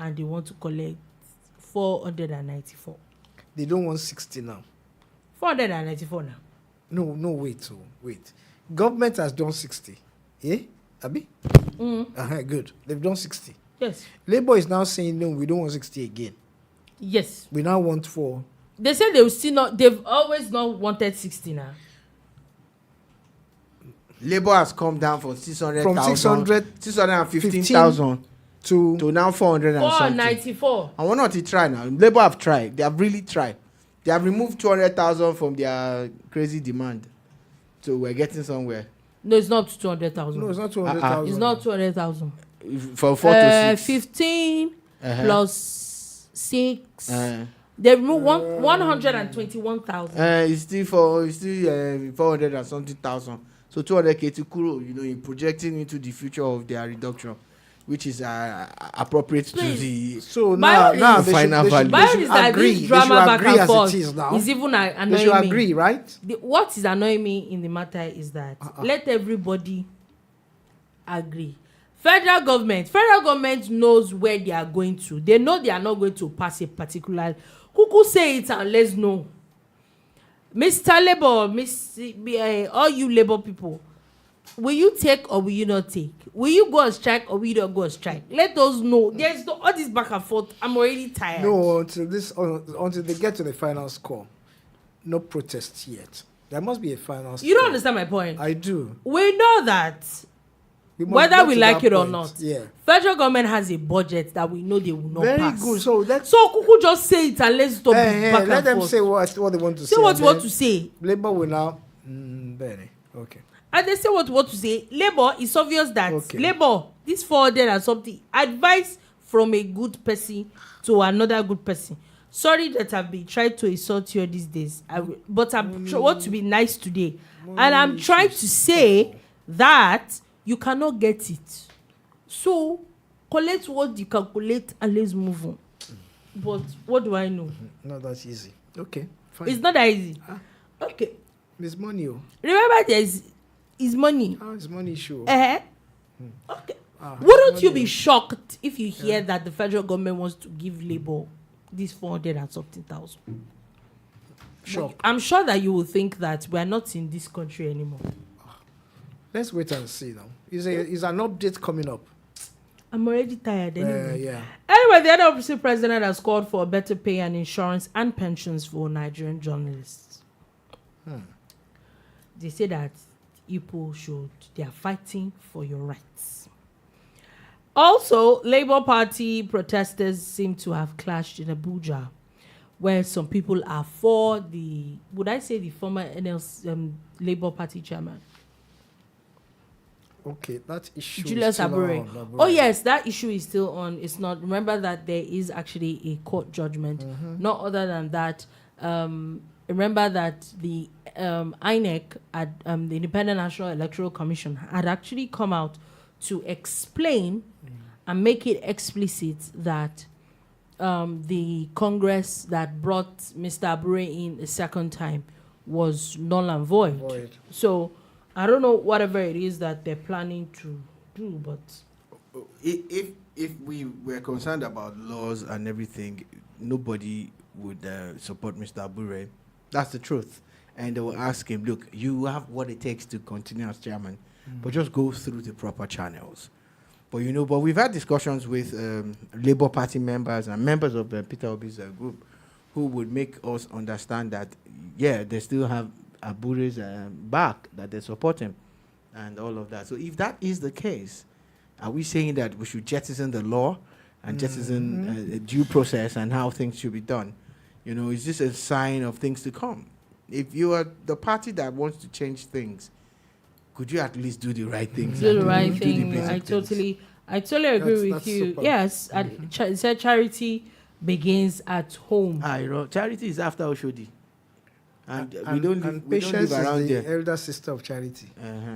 and they want to collect 494. They don't want 60 now. 494 now. No, wait. Government has done 60. Yeah? Abi? Good. They've done 60. Yes. Labour is now saying, no, we don't want 60 again. Yes. We now want 4. They said they will still not, they've always not wanted 60 now. Labour has come down from 600,000. From 615,000 to now 494. I want not to try now. Labour have tried. They have really tried. They have removed 200,000 from their crazy demand. So we're getting somewhere. No, it's not 200,000. No, it's not 200,000. It's not 200,000. From 4 to 6. 15 plus 6. They remove 121,000. It's still 400 and something thousand. So 200k to Kuro, in projecting into the future of their reduction, which is appropriate to the. So now the final value. Bayero is that this drama back and forth is even annoying me. They should agree, right? What is annoying me in the matter is that let everybody agree. Federal government knows where they are going to. They know they are not going to pass a particular. Kuku say it and let's know. Mr. Labour, all you Labour people, will you take or will you not take? Will you go on strike or will you not go on strike? Let us know. There's no, all this back and forth. I'm already tired. No, until they get to the final score, no protests yet. There must be a final score. You don't understand my point. I do. We know that whether we like it or not, federal government has a budget that we know they will not pass. Very good. So Kuku just say it and let's stop back and forth. Let them say what they want to say. Say what you want to say. Labour will now. Okay. And they say what you want to say. Labour, it's obvious that Labour, this 400 and something, advice from a good person to another good person. Sorry that I've been trying to insult you these days, but I want to be nice today. And I'm trying to say that you cannot get it. So, collect what you calculate and let's move on. But what do I know? Not that easy. Okay, fine. It's not that easy. Okay. It's money. Remember, it's money. It's money, sure. Okay. Wouldn't you be shocked if you hear that the federal government wants to give Labour this 400 and something thousand? Shock. I'm sure that you will think that we are not in this country anymore. Let's wait and see now. Is an update coming up? I'm already tired anyway. Yeah. Anyway, the NDLEA president has called for better pay and insurance and pensions for Nigerian journalists. They say that people they are fighting for your rights. Also, Labour Party protesters seem to have clashed in Abuja, where some people are for the former Labour Party chairman. Okay, that issue Julius is still Abure. on. Oh yes, that issue is still on. It's not. Remember that there is actually a court judgment. Not other than that. Remember that the INEC, the Independent National Electoral Commission, had actually come out to explain and make it explicit that the Congress that brought Mr. Abure in a second time was null and void. So I don't know whatever it is that they're planning to do, but if we were concerned about laws and everything, nobody would support Mr. Abure. That's the truth. And they will ask him, look, you have what it takes to continue as chairman, but just go through the proper channels. But we've had discussions with Labour Party members and members of Peter Obi's group who would make us understand that, they still have Abure's back, that they support him and all of that. So if that is the case, are we saying that we should jettison the law and jettison due process and how things should be done? Is this a sign of things to come? If you are the party that wants to change things, could you at least do the right things? Do the right thing. I totally agree with you. Super. Yes, said charity begins at home. Charity is after Oshodi. And Patience around is the there. elder sister of Charity.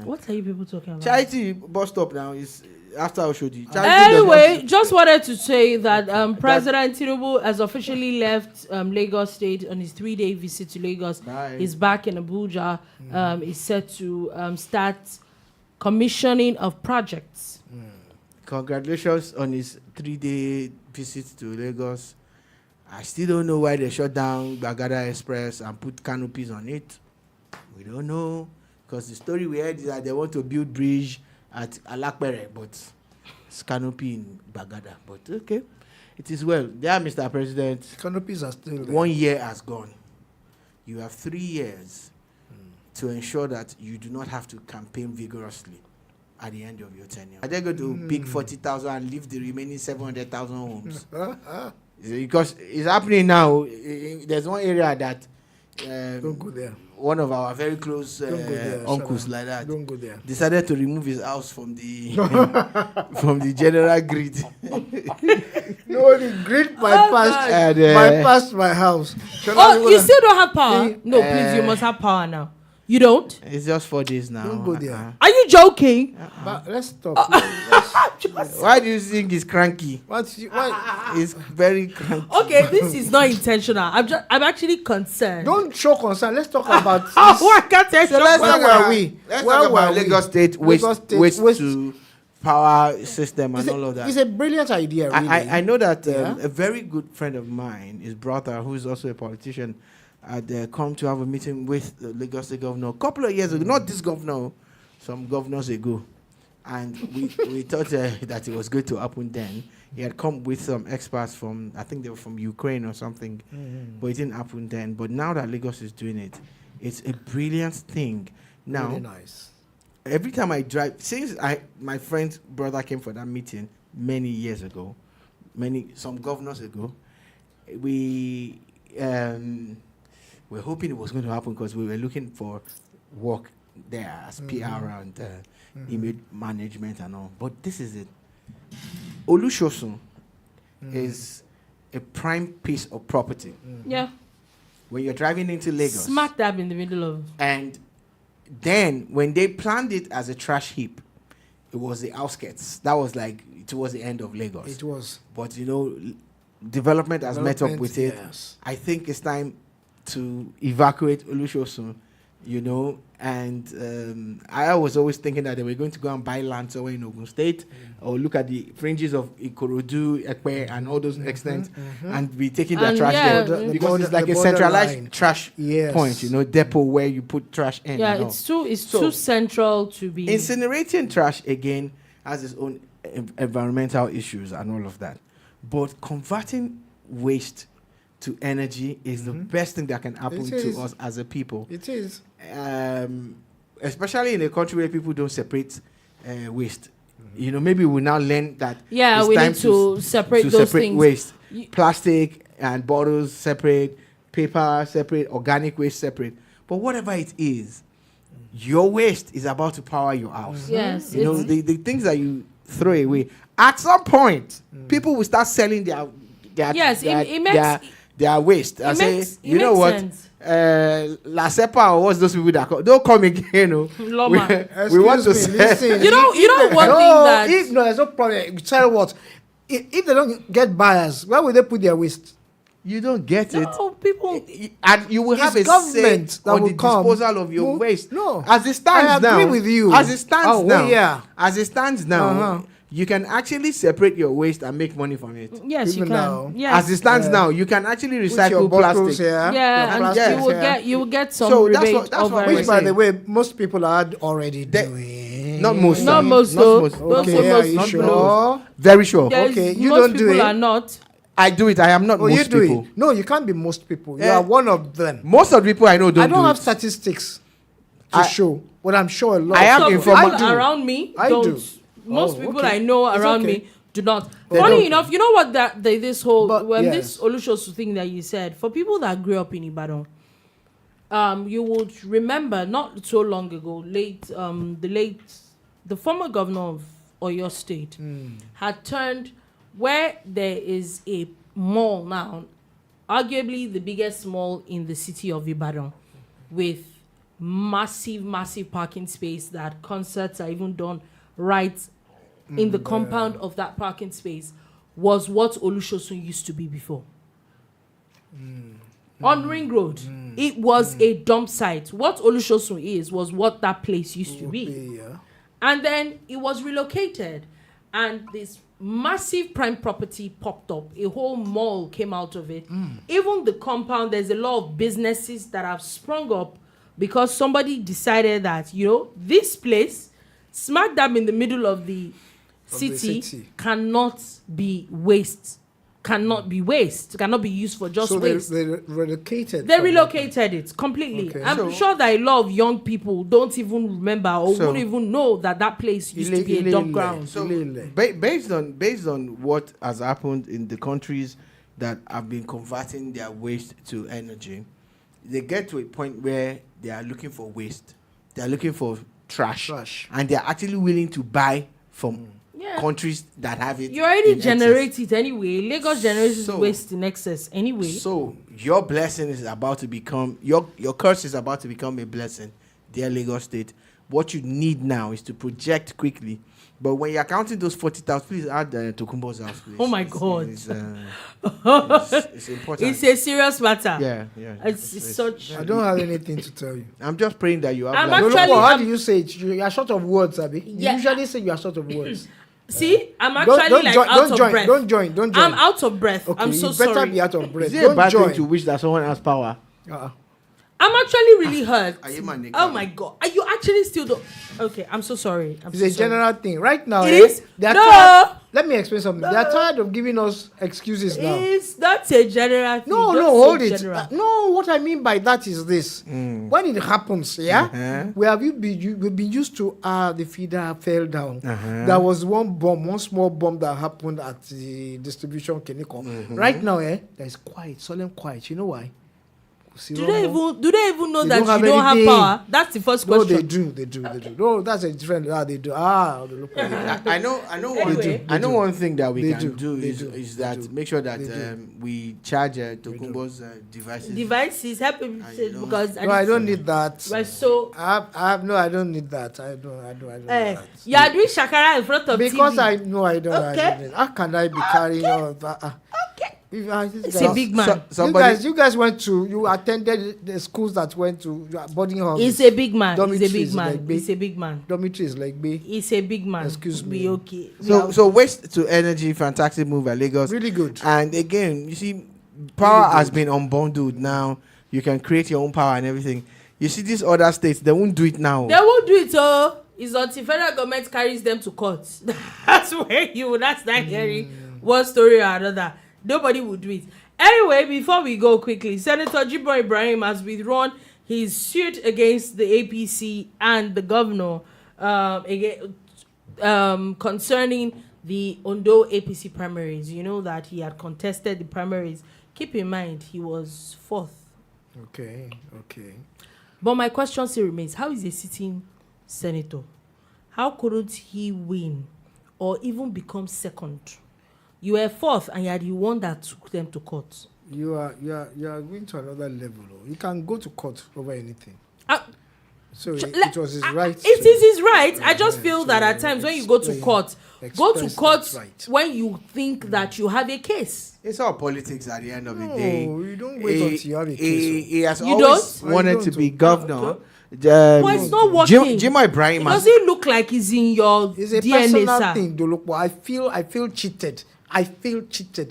What are you people talking about? Charity bus stop now is after Oshodi. Anyway, just wanted to say that President Tinubu has officially left Lagos State on his 3-day visit to Lagos. He's back in Abuja. He's set to start commissioning of projects. Congratulations on his 3-day visit to Lagos. I still don't know why they shut down Bagada Express and put canopies on it. We don't know. Because the story we heard is that they want to build bridge at Alakpere, but it's canopy in Bagada. But okay, it is well. There, Mr. President. Canopies are still there. 1 year has gone. You have 3 years to ensure that you do not have to campaign vigorously at the end of your tenure. Are they going to pick 40,000 and leave the remaining 700,000 homes? Because it's happening now. There's one area that don't go there. One of our very close uncles like that Don't go there. decided to remove his house from the from the general grid. No, the grid bypassed my house. You still don't have power? No, please, you must have power now. You don't? It's just 4 days now. Don't go there. Are you joking? But let's stop. Why do you think he's cranky? Why? He's very cranky. Okay, this is not intentional. I'm actually concerned. Don't show concern. Let's talk about. I can't tell So let's talk were about we? Let's Where talk about were we? Lagos State waste to power system and all of that. It's a brilliant idea, really. I know that Yeah. a very good friend of mine, his brother, who is also a politician, had come to have a meeting with the Lagos State governor a couple of years ago. Not this governor, some governors ago. And we thought that it was going to happen then. He had come with some experts from, I think they were from Ukraine or something, but it didn't happen then. But now that Lagos is doing it, it's a brilliant thing. Now, Really nice. every time I drive, since my friend's brother came for that meeting many years ago, some governors ago, we're hoping it was going to happen because we were looking for work there as PR and image management and all. But this is it. Olusosun is a prime piece of property. Yeah. When you're driving into Lagos. Smack dab in the middle of. And then when they planned it as a trash heap, it was the outskirts. That was like towards the end of Lagos. It was. But development has met up with it. Yes. I think it's time to evacuate Olusosun, and I was always thinking that they were going to go and buy land somewhere in Ogun State or look at the fringes of Ikorodu, Ekpe, and all those extents and be taking their trash there. Because it's like a centralized trash point, depot where you put trash in. Yeah, it's too central to be. Incinerating trash, again, has its own environmental issues and all of that. But converting waste to energy is the best thing that can happen to us as a people. It is. Especially in a country where people don't separate waste. Maybe we now learn that it's we time need to separate those things. Waste. Plastic and bottles separate, paper separate, organic waste separate. But whatever it is, your waste is about to power your house. Yes. The things that you throw away, at some point, people will start selling their waste. I say, you know what? La Sepa or what's those people that call? Don't come again, we want to sell. Listen, you know one thing that there's no problem. Tell what, if they don't get buyers, where will they put their waste? You don't get it. People, and you will have a government say that on will the come. disposal of your waste. No, as it stands now, I agree with you. As it stands now, yeah. As it stands now, you can actually separate your waste and make money from it. Yes, Even you can. now. Yes. As it stands now, you can actually Put your recycle bottles plastic. here, and you will get some So rebate that's what which, we're by saying. the way, most people are already doing. Not most. Not most, though. Okay, are you sure? Very sure. Okay, you most don't do people it. are not. I do it. I am not Oh, you most do people. it. No, you can't be most people. You are one of them. Most of the people I know don't I don't do have it. statistics to show, but I'm sure a lot. I am Some informal. people around me I don't. do. Most people okay. I know It's around okay. me do not. They Funny don't. enough, you know what this whole But, this Olusosun thing that you said, for people that grew up in Ibadan, you would remember not so long ago, the former governor of Oyo State had turned where there is a mall now, arguably the biggest mall in the city of Ibadan, with massive parking space that concerts are even done right in the compound of that parking space, was what Olusosun used to be before. On Ring Road, it was a dump site. What Olusosun was what that place used to be. Yeah. And then it was relocated. and this massive prime property popped up. A whole mall came out of it. Even the compound, there's a lot of businesses that have sprung up because somebody decided that, this place, smack dab in the middle of the city, cannot be waste. Cannot be used for just waste. They relocated. They relocated it completely. Okay. I'm sure that a lot of young people don't even remember or wouldn't even know that place used to be a dump ground. So based on what has happened in the countries that have been converting their waste to energy, they get to a point where they are looking for waste. They are looking for trash. And they are actually willing to buy from countries that have it. You already generate it anyway. Lagos generates waste in excess anyway. So your blessing is about to become your curse is about to become a blessing, dear Lagos State. What you need now is to project quickly. But when you're counting those 40,000, please add Tokunbo's house, please. Oh my God! It's important. It's a serious matter. Yeah. It's such. I don't have anything to tell you. I'm just praying that you have. How do you say it? You are short of words, Abi. You usually say you are short of words. See, I'm actually out of breath. Don't join. I'm out of breath. Okay, I'm so you better sorry. be out of breath. Is it a bad thing to wish that someone has power? I'm actually really hurt. Are you my Oh my God. Are you actually still Okay, I'm so sorry. It's a general thing. Right now, It is? tired. Let me explain something. They are tired of giving us excuses now. It's not a general thing. No, hold it. No, what I mean by that is this. When it happens, we've been used to the feeder fell down. There was one small bomb that happened at the distribution clinic. Right now, there's quiet, solemn quiet. You know why? Do they even know that you don't have power? That's the first question. No, they do. No, that's a different. They do. I know. Anyway. I know one thing that we can do is that make sure that we charge Tokunbo's devices. Help him because I don't need that. Right, so I don't need that. I don't need that. You are doing shakara in front of because TV. I know I don't. Okay. How can I be carrying all that? Okay. It's a big man. You guys you attended the schools that went to boarding houses. He's a big man. He's a big man. Dormitory is like B. He's a big man. Excuse me. Be okay. So waste to energy, fantastic move at Lagos. Really good. And again, you see, power has been unbundled now. You can create your own power and everything. You see, these other states, they won't do it now. They won't do it. It's until federal government carries them to court. That's where you will not start hearing one story or another. Nobody will do it. Anyway, before we go quickly, Senator Jibo Ibrahim has withdrawn his suit against the APC and the governor concerning the Ondo APC primaries. You know that he had contested the primaries. Keep in mind, he was fourth. Okay. But my question still remains, how is a sitting senator? How couldn't he win or even become second? You were fourth, and you are the one that took them to court. You are going to another level. You can go to court over anything. So it was his right. It is his right. I just feel that at times when you go to court, right when you think that you have a case. It's all politics at the end of the day. No, you don't wait until you have a case. He has always wanted to be governor. But it's not working. Jibo Ibrahim does it look like he's in your it's a DNA, personal sir? thing, Dolupo. I feel cheated.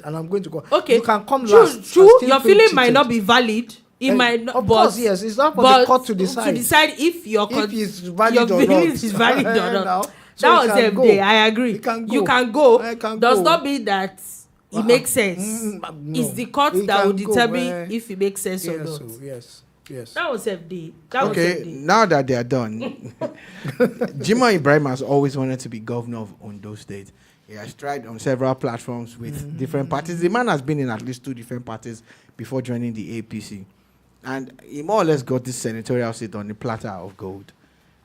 And I'm going to go. Okay. You can come last. True. Your feeling might not be valid. It might not. Of course, yes. It's not for the court to decide. To decide if your it's valid or not. Is valid or not. So that was the day. I agree. You can go. go. Does not mean that it makes sense. No. It's the court that will determine if it makes sense or not. So, yes. That was FD. Now that they are done, Jibo Ibrahim has always wanted to be governor of Ondo State. He has tried on several platforms with different parties. The man has been in at least 2 different parties before joining the APC. And he more or less got this senatorial seat on the platter of gold.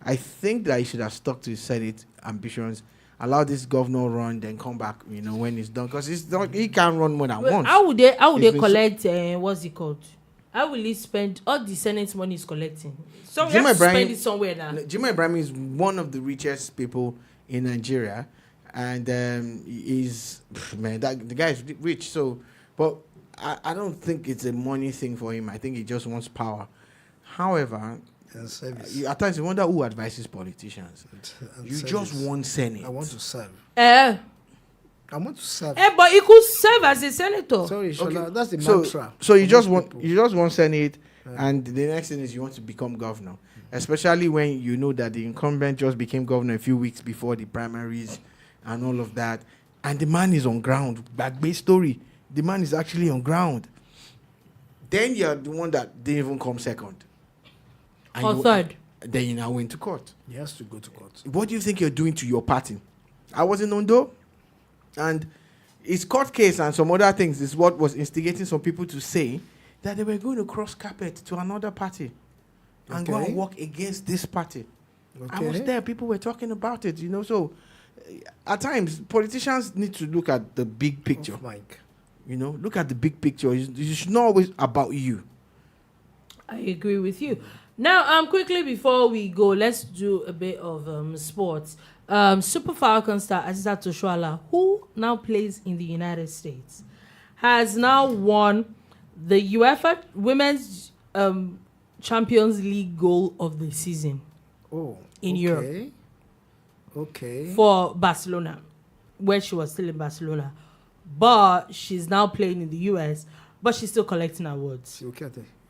I think that he should have stuck to his Senate ambitions, allow this governor run, then come back, when he's done. Because he can't run more than once. How would they collect, what's it called? How will he spend all the Senate money he's collecting? So he has to spend it somewhere now. Jibo Ibrahim is one of the richest people in Nigeria. And the guy is rich. So, but I don't think it's a money thing for him. I think he just wants power. However, And service. At times, you wonder who advises politicians. And You service. just want Senate. I want to serve. Eh, I want to serve. but he could serve as a senator. Sorry, Shola, Okay. that's the So, mantra. so you for just most want people. Senate, and the next thing is you want to become governor, especially when you know that the incumbent just became governor a few weeks before the primaries and all of that, and the man is on ground. Back base story, the man is actually on ground. Then you're the one that didn't even come second, and Or third. Then you now went to court. He has to go to court. What do you think you're doing to your party? I was in Ondo, and his court case and some other things is what was instigating some people to say that they were going to cross carpet to another party and go Okay. and work against this party. I was Okay. there. People were talking about it, So at times, politicians need to look at the big picture. Off mic. Look at the big picture. It's not always about you. I agree with you. Now, quickly before we go, let's do a bit of sports. Super Falcon star Aziza Toshuala, who now plays in the United States, has now won the UEFA Women's Champions League goal of the season Oh. in okay. Europe Okay. for Barcelona, where she was still in Barcelona. But she's now playing in the US, but she's still collecting awards. We'll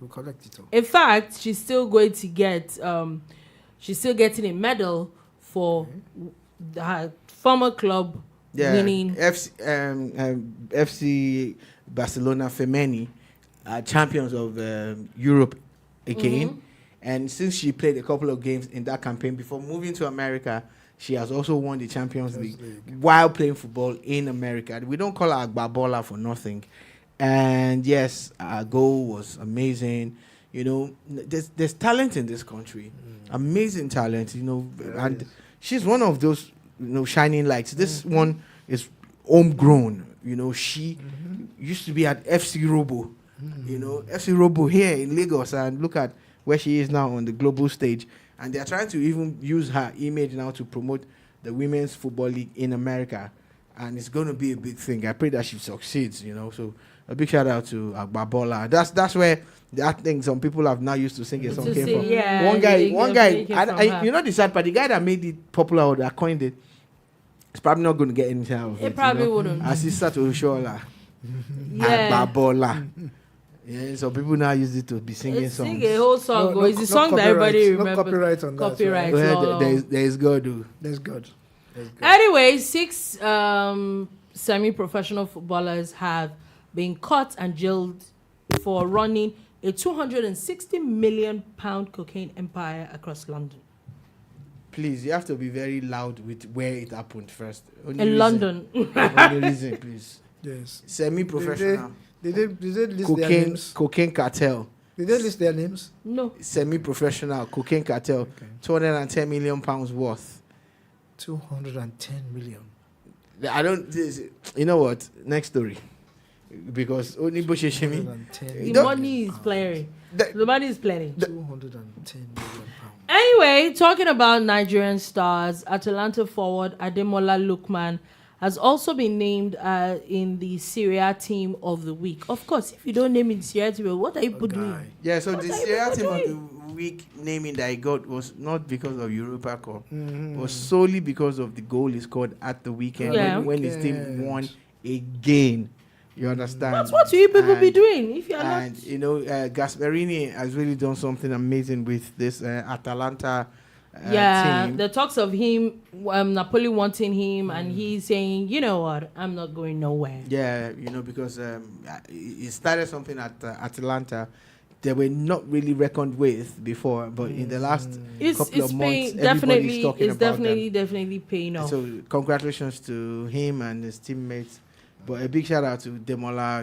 collect it all. In fact, she's still going to get, she's still getting a medal for her former club winning. FC Barcelona Femeni, champions of Europe again. And since she played a couple of games in that campaign before moving to America, she has also won the Champions League while playing football in America. We don't call her Agbabola for nothing. And yes, our goal was amazing. There's talent in this country, amazing talent. And she's one of those shining lights. This one is homegrown. She used to be at FC Robo. FC Robo here in Lagos, and look at where she is now on the global stage. And they're trying to even use her image now to promote the women's football league in America. And it's going to be a big thing. I pray that she succeeds, So a big shout out to Agbabola. That's where that thing some people have now used to sing a song came from. Yeah, One guy, the sad part, the guy that made it popular or that coined it, is probably not going to get anything out of it. It probably wouldn't. Assistant to Shola. Yeah. Agbabola. Yeah, so people now use it to be singing songs. Sing a whole song. No, It's a song that everybody remembers. No copyright on that. Copyright. Well, there is God. Though. That's good. Anyway, 6 semi-professional footballers have been caught and jailed for running a £260 million cocaine empire across London. Please, you have to be very loud with where it happened first. In London. Only reason, please. Yes. Semi-professional. Did they list their names? Cocaine cartel. Did they list their names? No. Semi-professional cocaine cartel. Okay. £210 million worth. 210 million. I don't. You know what? Next story. Because only Bush Shemi. 210 The Don't- money is plenty. The- The money is plenty. 210 million pounds. Anyway, talking about Nigerian stars, Atalanta forward Ademola Lookman has also been named in the Syria team of the week. Of course, if you don't name it Syria team, what are you doing? Yeah, so What the are you Syria team of doing? the week naming that I got was not because of Europa Cup. Mm-hmm. It was solely because of the goal he scored at the weekend Yeah. when his team won again. You understand? That's what you people be And- doing if you're not. And Gasperini has really done something amazing with this Atalanta team. The talks of him, Napoli wanting him, and he's saying, you know what, I'm not going nowhere. Yeah, because he started something at Atalanta. They were not really reckoned with before, but in the last couple of months, everybody's talking about them. Definitely paying off. So congratulations to him and his teammates. But a big shout out to Demola.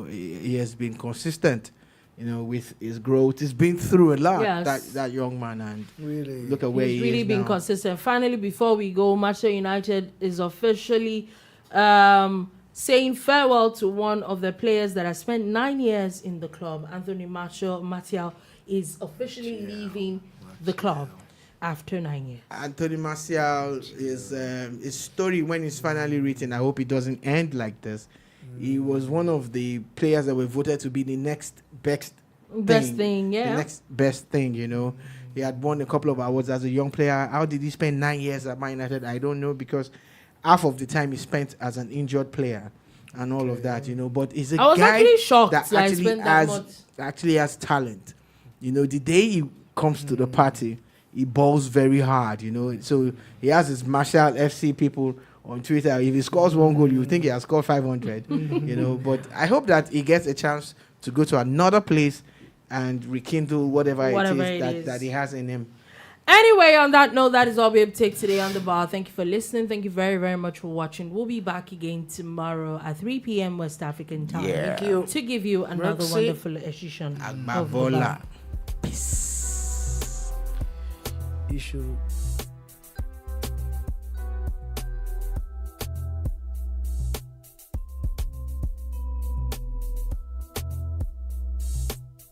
He has been consistent, with his growth. He's been through a lot, Yes. that young man, and Really? look at where He's he really is been now. consistent. Finally, before we go, Manchester United is officially saying farewell to one of the players that has spent 9 years in the club. Anthony Martial is officially leaving the club after 9 years. Anthony Martial is his story when it's finally written. I hope it doesn't end like this. He was one of the players that were voted to be the next best Best thing, yeah. the next best thing. He had won a couple of awards as a young player. How did he spend 9 years at Man United? I don't know, because half of the time he spent as an injured player and all of that, But he's a I was guy actually shocked that that I actually spent that much. has talent. The day he comes to the party, he balls very hard, So he has his Marshall FC people on Twitter. If he scores one goal, you think he has scored 500, But I hope that he gets a chance to go to another place and rekindle whatever it is that he has in him. Anyway, on that note, that is all we have to take today on The Bar. Thank you for listening. Thank you very, very much for watching. We'll be back again tomorrow at 3 p.m. West African time. Yeah. Thank you. To give you another wonderful edition of The Bar. Peace. You should